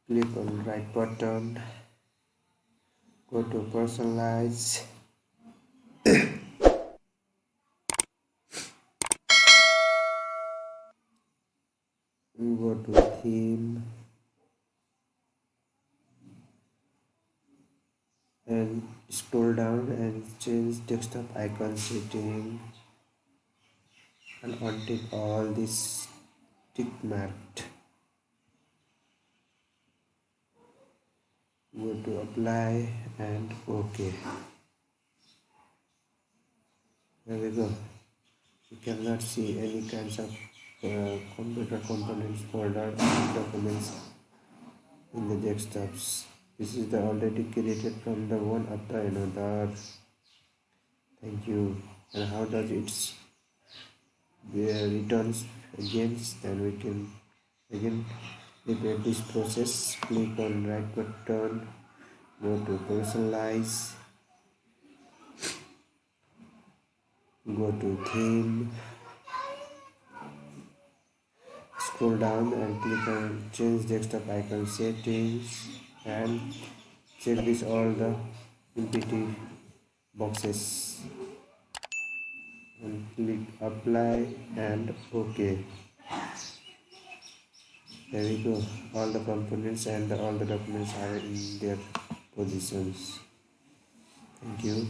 Click on right button, go to personalize, go to theme, and scroll down and change desktop icon setting and untick all this tick marked. Go to apply and OK. There we go. You cannot see any kinds of computer components folder and documents in the desktops. This is the already created from the one after another. Thank you. And how does it returns again? Then we can again repeat this process. Click on right button, go to personalize, go to theme, scroll down and click on change desktop icon settings and check this all the empty boxes and click apply and OK. There we go. All the components and all the documents are in their positions. Thank you.